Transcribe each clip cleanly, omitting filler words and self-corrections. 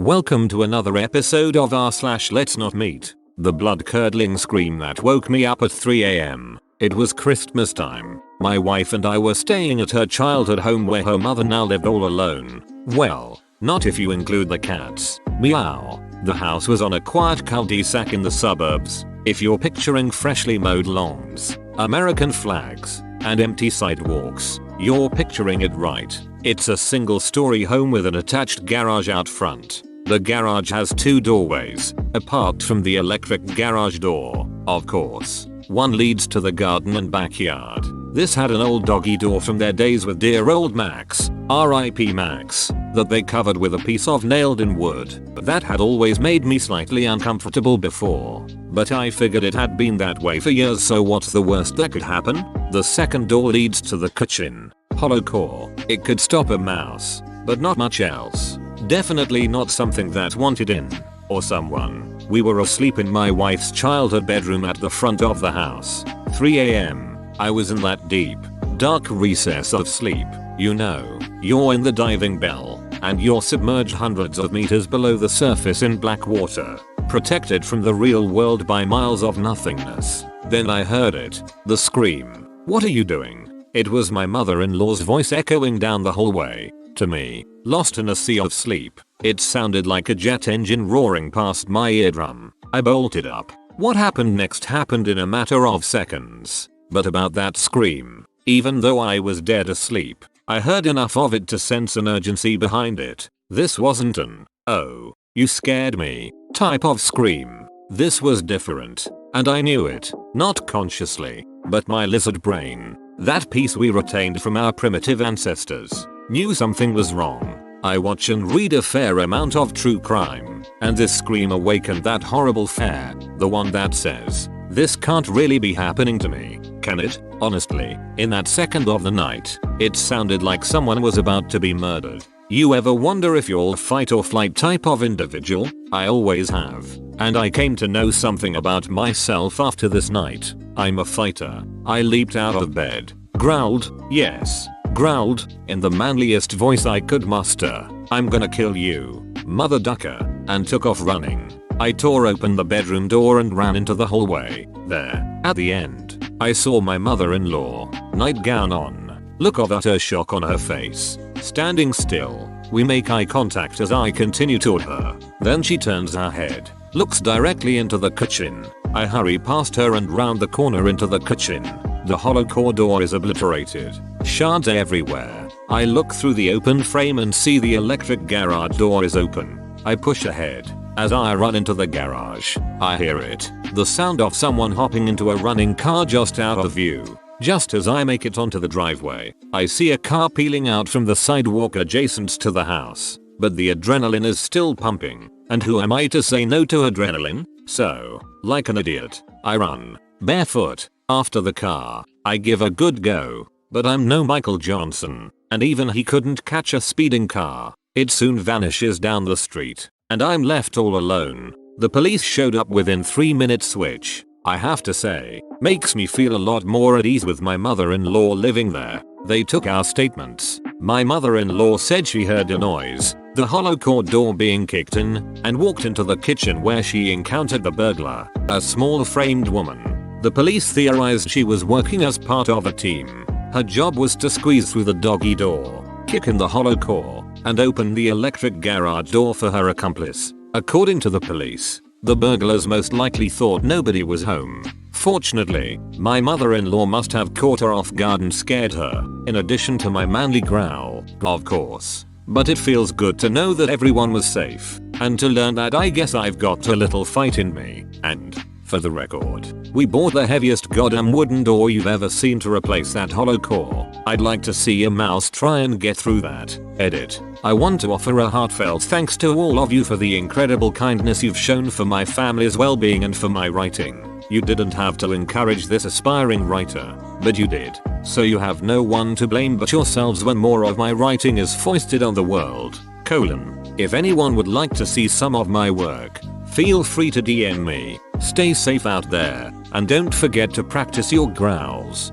Welcome to another episode of r/Let's Not Meet, the blood-curdling scream that woke me up at 3 a.m. It was Christmas time. My wife and I were staying at her childhood home where her mother now lived all alone. Well, not if you include the cats. Meow. The house was on a quiet cul-de-sac in the suburbs. If you're picturing freshly mowed lawns, American flags, and empty sidewalks, you're picturing it right. It's a single-story home with an attached garage out front. The garage has two doorways, apart from the electric garage door, of course. One leads to the garden and backyard. This had an old doggy door from their days with dear old Max, R.I.P. Max, that they covered with a piece of nailed-in wood. That had always made me slightly uncomfortable before. But I figured it had been that way for years, so what's the worst that could happen? The second door leads to the kitchen. Hollow core. It could stop a mouse, but not much else. Definitely not something that wanted in. Or someone. We were asleep in my wife's childhood bedroom at the front of the house. 3 a.m. I was in that deep, dark recess of sleep. You know, you're in the diving bell, and you're submerged hundreds of meters below the surface in black water, protected from the real world by miles of nothingness. Then I heard it. The scream. What are you doing? It was my mother-in-law's voice echoing down the hallway. To me, lost in a sea of sleep, it sounded like a jet engine roaring past my eardrum. I bolted up. What happened next happened in a matter of seconds. But about that scream, even though I was dead asleep, I heard enough of it to sense an urgency behind it. This wasn't an, "Oh, you scared me" type of scream. This was different, and I knew it, not consciously, but my lizard brain, that piece we retained from our primitive ancestors, knew something was wrong. I watch and read a fair amount of true crime, and this scream awakened that horrible fear, the one that says, this can't really be happening to me, can it? Honestly, in that second of the night, it sounded like someone was about to be murdered. You ever wonder if you're a fight or flight type of individual? I always have. And I came to know something about myself after this night. I'm a fighter. I leaped out of bed, growled, yes, growled, in the manliest voice I could muster, "I'm gonna kill you, mother ducker," and took off running. I tore open the bedroom door and ran into the hallway. There, at the end, I saw my mother-in-law, nightgown on, look of utter shock on her face, standing still. We make eye contact as I continue toward her. Then she turns her head, looks directly into the kitchen. I hurry past her and round the corner into the kitchen. The hollow core door is obliterated. Shards everywhere. I look through the open frame and see the electric garage door is open. I push ahead. As I run into the garage, I hear it. The sound of someone hopping into a running car just out of view. Just as I make it onto the driveway, I see a car peeling out from the sidewalk adjacent to the house. But the adrenaline is still pumping. And who am I to say no to adrenaline? So, like an idiot, I run, barefoot, after the car. I give a good go. But I'm no Michael Johnson, and even he couldn't catch a speeding car. It soon vanishes down the street, and I'm left all alone. The police showed up within 3 minutes, which, I have to say, makes me feel a lot more at ease with my mother-in-law living there. They took our statements. My mother-in-law said she heard a noise, the hollow core door being kicked in, and walked into the kitchen where she encountered the burglar, a small framed woman. The police theorized she was working as part of a team. Her job was to squeeze through the doggy door, kick in the hollow core, and open the electric garage door for her accomplice. According to the police, the burglars most likely thought nobody was home. Fortunately, my mother-in-law must have caught her off guard and scared her, in addition to my manly growl, of course. But it feels good to know that everyone was safe, and to learn that I guess I've got a little fight in me. And, for the record, we bought the heaviest goddamn wooden door you've ever seen to replace that hollow core. I'd like to see a mouse try and get through that. Edit. I want to offer a heartfelt thanks to all of you for the incredible kindness you've shown for my family's well-being and for my writing. You didn't have to encourage this aspiring writer, but you did. So you have no one to blame but yourselves when more of my writing is foisted on the world. If anyone would like to see some of my work, feel free to DM me. Stay safe out there, and don't forget to practice your growls.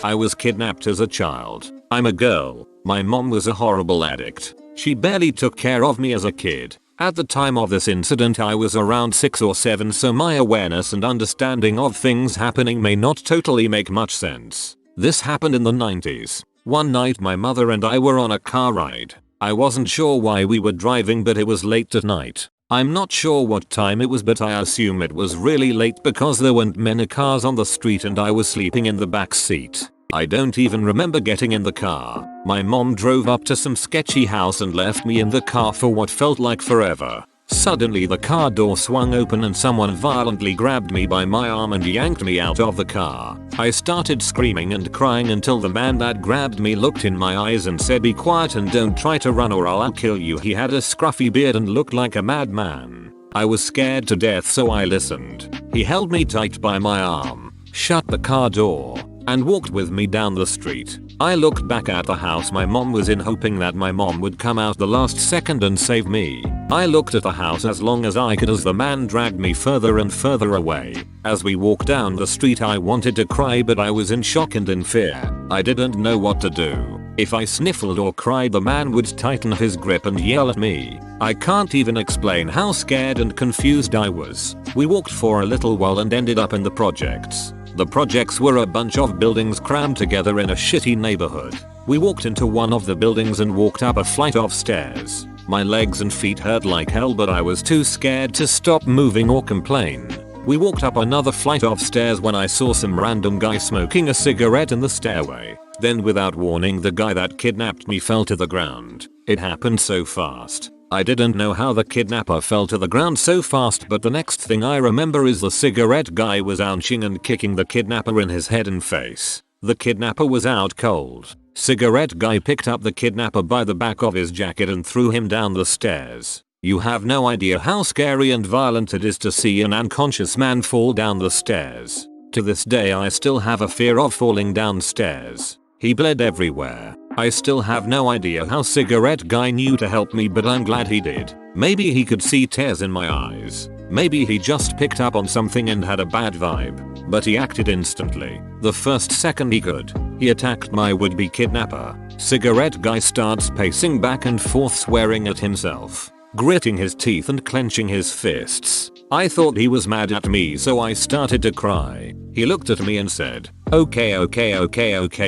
I was kidnapped as a child. I'm a girl. My mom was a horrible addict. She barely took care of me as a kid. At the time of this incident I was around 6 or 7, so my awareness and understanding of things happening may not totally make much sense. This happened in the 90s. One night my mother and I were on a car ride. I wasn't sure why we were driving, but it was late at night. I'm not sure what time it was, but I assume it was really late because there weren't many cars on the street and I was sleeping in the back seat. I don't even remember getting in the car. My mom drove up to some sketchy house and left me in the car for what felt like forever. Suddenly the car door swung open and someone violently grabbed me by my arm and yanked me out of the car. I started screaming and crying until the man that grabbed me looked in my eyes and said, "Be quiet and don't try to run or I'll kill you." He had a scruffy beard and looked like a madman. I was scared to death, so I listened. He held me tight by my arm, shut the car door, and walked with me down the street. I looked back at the house my mom was in, hoping that my mom would come out the last second and save me. I looked at the house as long as I could as the man dragged me further and further away. As we walked down the street I wanted to cry, but I was in shock and in fear. I didn't know what to do. If I sniffled or cried, the man would tighten his grip and yell at me. I can't even explain how scared and confused I was. We walked for a little while and ended up in the projects. The projects were a bunch of buildings crammed together in a shitty neighborhood. We walked into one of the buildings and walked up a flight of stairs. My legs and feet hurt like hell, but I was too scared to stop moving or complain. We walked up another flight of stairs when I saw some random guy smoking a cigarette in the stairway. Then without warning, the guy that kidnapped me fell to the ground. It happened so fast. I didn't know how the kidnapper fell to the ground so fast, but the next thing I remember is the cigarette guy was ouching and kicking the kidnapper in his head and face. The kidnapper was out cold. Cigarette guy picked up the kidnapper by the back of his jacket and threw him down the stairs. You have no idea how scary and violent it is to see an unconscious man fall down the stairs. To this day I still have a fear of falling downstairs. He bled everywhere. I still have no idea how cigarette guy knew to help me, but I'm glad he did. Maybe he could see tears in my eyes. Maybe he just picked up on something and had a bad vibe. But he acted instantly. The first second he could. He attacked my would-be kidnapper. Cigarette guy starts pacing back and forth, swearing at himself, gritting his teeth and clenching his fists. I thought he was mad at me, so I started to cry. He looked at me and said, Okay,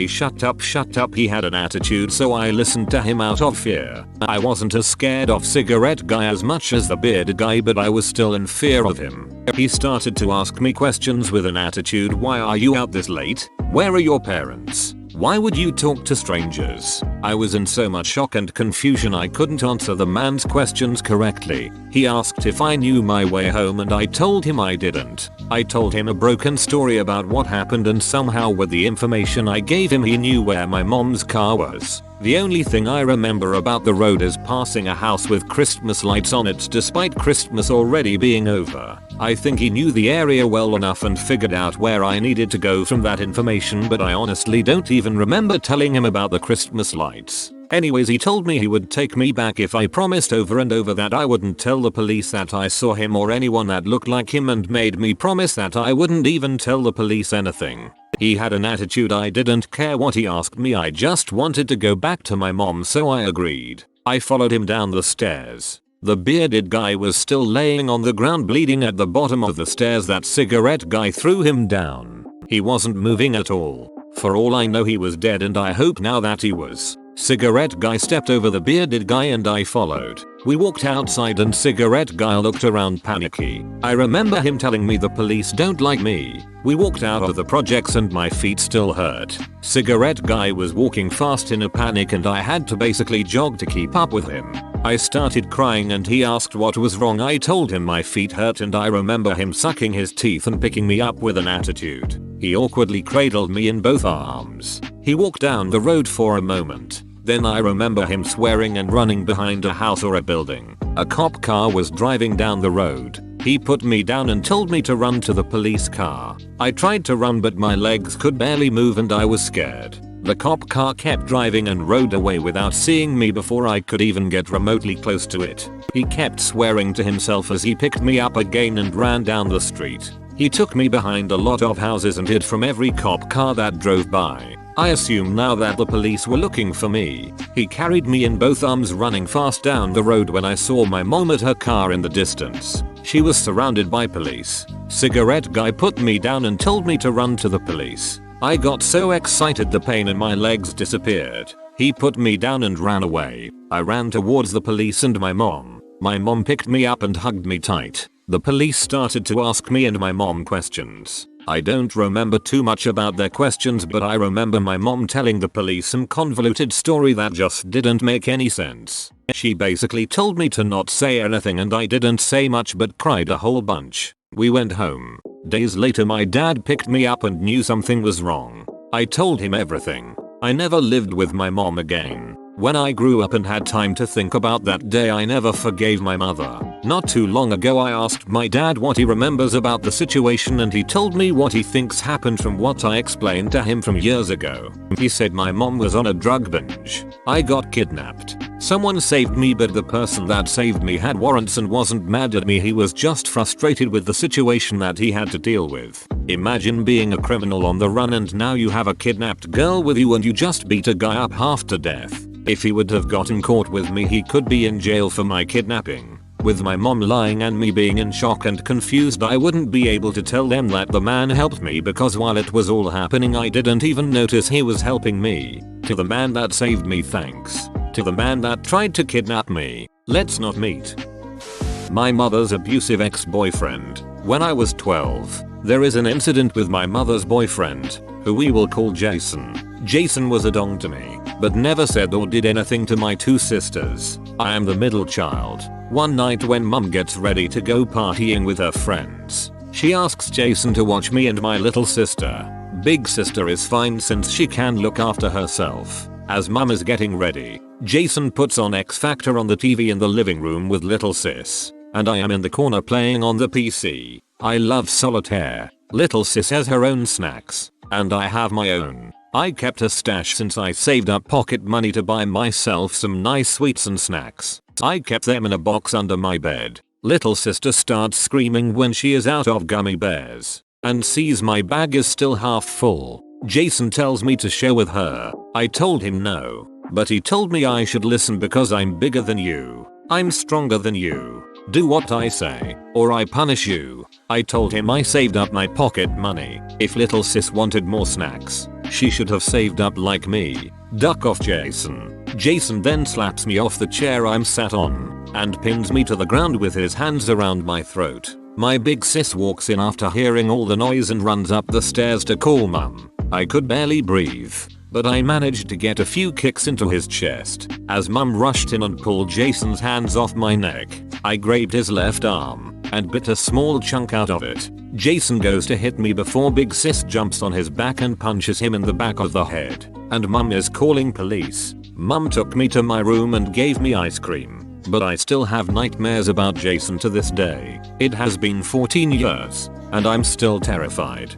shut up. He had an attitude, so I listened to him out of fear. I wasn't as scared of cigarette guy as much as the bearded guy, but I was still in fear of him. He started to ask me questions with an attitude. Why are you out this late? Where are your parents? Why would you talk to strangers? I was in so much shock and confusion I couldn't answer the man's questions correctly. He asked if I knew my way home and I told him I didn't. I told him a broken story about what happened, and somehow with the information I gave him he knew where my mom's car was. The only thing I remember about the road is passing a house with Christmas lights on it despite Christmas already being over. I think he knew the area well enough and figured out where I needed to go from that information, but I honestly don't even remember telling him about the Christmas lights. Anyways, he told me he would take me back if I promised over and over that I wouldn't tell the police that I saw him or anyone that looked like him, and made me promise that I wouldn't even tell the police anything. He had an attitude. I didn't care what he asked me, I just wanted to go back to my mom, so I agreed. I followed him down the stairs. The bearded guy was still laying on the ground bleeding at the bottom of the stairs that cigarette guy threw him down. He wasn't moving at all. For all I know he was dead, and I hope now that he was. Cigarette guy stepped over the bearded guy and I followed. We walked outside and cigarette guy looked around panicky. I remember him telling me the police don't like me. We walked out of the projects and my feet still hurt. Cigarette guy was walking fast in a panic and I had to basically jog to keep up with him. I started crying and he asked what was wrong. I told him my feet hurt, and I remember him sucking his teeth and picking me up with an attitude. He awkwardly cradled me in both arms. He walked down the road for a moment. Then I remember him swearing and running behind a house or a building. A cop car was driving down the road. He put me down and told me to run to the police car. I tried to run, but my legs could barely move and I was scared. The cop car kept driving and rode away without seeing me before I could even get remotely close to it. He kept swearing to himself as he picked me up again and ran down the street. He took me behind a lot of houses and hid from every cop car that drove by. I assume now that the police were looking for me. He carried me in both arms running fast down the road when I saw my mom at her car in the distance. She was surrounded by police. Cigarette guy put me down and told me to run to the police. I got so excited the pain in my legs disappeared. He put me down and ran away. I ran towards the police and my mom. My mom picked me up and hugged me tight. The police started to ask me and my mom questions. I don't remember too much about their questions, but I remember my mom telling the police some convoluted story that just didn't make any sense. She basically told me to not say anything and I didn't say much but cried a whole bunch. We went home. Days later my dad picked me up and knew something was wrong. I told him everything. I never lived with my mom again. When I grew up and had time to think about that day, I never forgave my mother. Not too long ago I asked my dad what he remembers about the situation and he told me what he thinks happened from what I explained to him from years ago. He said my mom was on a drug binge. I got kidnapped. Someone saved me, but the person that saved me had warrants and wasn't mad at me. He was just frustrated with the situation that he had to deal with. Imagine being a criminal on the run and now you have a kidnapped girl with you and you just beat a guy up half to death. If he would have gotten caught with me, he could be in jail for my kidnapping. With my mom lying and me being in shock and confused, I wouldn't be able to tell them that the man helped me because while it was all happening I didn't even notice he was helping me. To the man that saved me, thanks. To the man that tried to kidnap me, let's not meet. My mother's abusive ex-boyfriend. When I was 12, there is an incident with my mother's boyfriend, who we will call Jason. Jason was a dong to me, but never said or did anything to my two sisters. I am the middle child. One night when mum gets ready to go partying with her friends, she asks Jason to watch me and my little sister. Big sister is fine since she can look after herself. As mum is getting ready, Jason puts on X Factor on the TV in the living room with little sis, and I am in the corner playing on the PC. I love solitaire. Little sis has her own snacks, and I have my own. I kept a stash since I saved up pocket money to buy myself some nice sweets and snacks. I kept them in a box under my bed. Little sister starts screaming when she is out of gummy bears and sees my bag is still half full. Jason tells me to share with her. I told him no, but he told me I should listen because I'm bigger than you. I'm stronger than you. Do what I say, or I punish you. I told him I saved up my pocket money. If little sis wanted more snacks, she should have saved up like me. Duck off, Jason. Jason then slaps me off the chair I'm sat on and pins me to the ground with his hands around my throat. My big sis walks in after hearing all the noise and runs up the stairs to call mum. I could barely breathe, but I managed to get a few kicks into his chest. As mum rushed in and pulled Jason's hands off my neck, I grabbed his left arm and bit a small chunk out of it. Jason goes to hit me before big sis jumps on his back and punches him in the back of the head, and mum is calling police. Mum took me to my room and gave me ice cream, but I still have nightmares about Jason to this day. It has been 14 years, and I'm still terrified.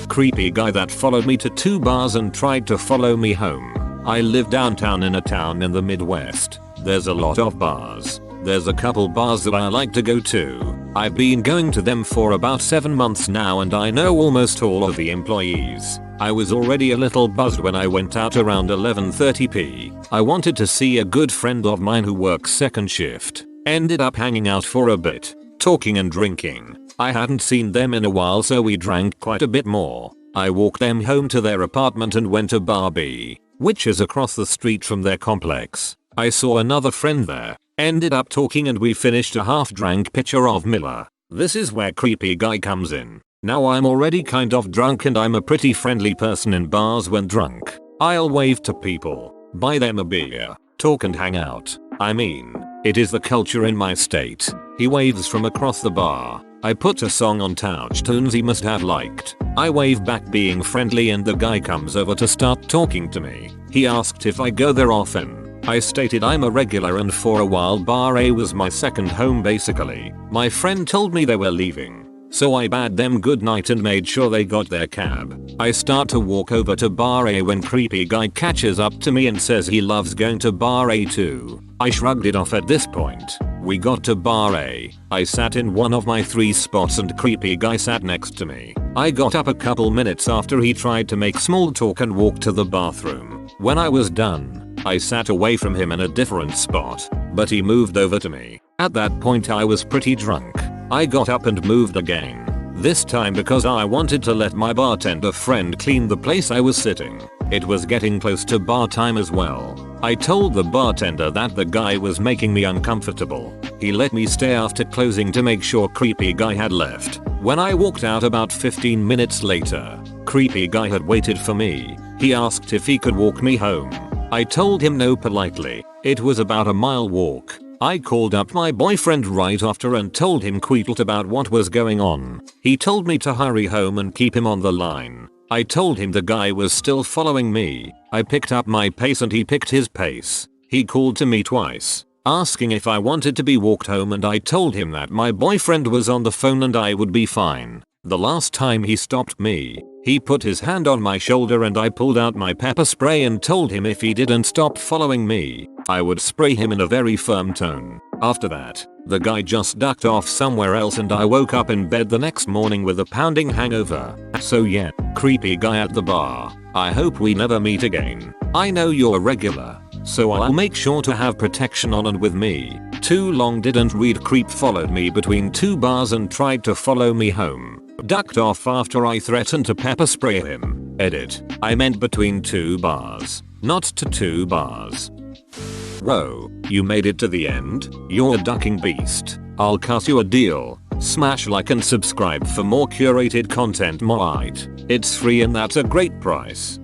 Creepy guy that followed me to 2 bars and tried to follow me home. I live downtown in a town in the Midwest. There's a lot of bars. There's a couple bars that I like to go to. I've been going to them for about 7 months now and I know almost all of the employees. I was already a little buzzed when I went out around 11:30 p. I wanted to see a good friend of mine who works second shift. Ended up hanging out for a bit, talking and drinking. I hadn't seen them in a while so we drank quite a bit more. I walked them home to their apartment and went to Bar B, which is across the street from their complex. I saw another friend there. Ended up talking and we finished a half-drank pitcher of Miller. This is where creepy guy comes in. Now I'm already kind of drunk and I'm a pretty friendly person in bars when drunk. I'll wave to people, buy them a beer, talk and hang out. I mean, it is the culture in my state. He waves from across the bar. I put a song on Touch Tunes he must have liked. I wave back being friendly and the guy comes over to start talking to me. He asked if I go there often. I stated I'm a regular and for a while Bar A was my second home basically. My friend told me they were leaving, so I bade them good night and made sure they got their cab. I start to walk over to Bar A when creepy guy catches up to me and says he loves going to Bar A too. I shrugged it off at this point. We got to bar A. I sat in one of my 3 spots and creepy guy sat next to me. I got up a couple minutes after he tried to make small talk and walked to the bathroom. When I was done, I sat away from him in a different spot, but he moved over to me. At that point I was pretty drunk. I got up and moved again. This time because I wanted to let my bartender friend clean the place I was sitting. It was getting close to bar time as well. I told the bartender that the guy was making me uncomfortable. He let me stay after closing to make sure creepy guy had left. When I walked out about 15 minutes later, creepy guy had waited for me. He asked if he could walk me home. I told him no politely. It was about a mile walk. I called up my boyfriend right after and told him quickly about what was going on. He told me to hurry home and keep him on the line. I told him the guy was still following me. I picked up my pace and he picked his pace. He called to me twice, asking if I wanted to be walked home, and I told him that my boyfriend was on the phone and I would be fine. The last time he stopped me, he put his hand on my shoulder and I pulled out my pepper spray and told him if he didn't stop following me, I would spray him in a very firm tone. After that, the guy just ducked off somewhere else and I woke up in bed the next morning with a pounding hangover. So yeah, creepy guy at the bar. I hope we never meet again. I know you're a regular, so I'll make sure to have protection on and with me. Too long didn't read. Creep followed me between 2 bars and tried to follow me home. Ducked off after I threatened to pepper spray him. Edit. I meant between 2 bars, not to 2 bars. Whoa, you made it to the end? You're a ducking beast. I'll cut you a deal. Smash like and subscribe for more curated content. It's free and that's a great price.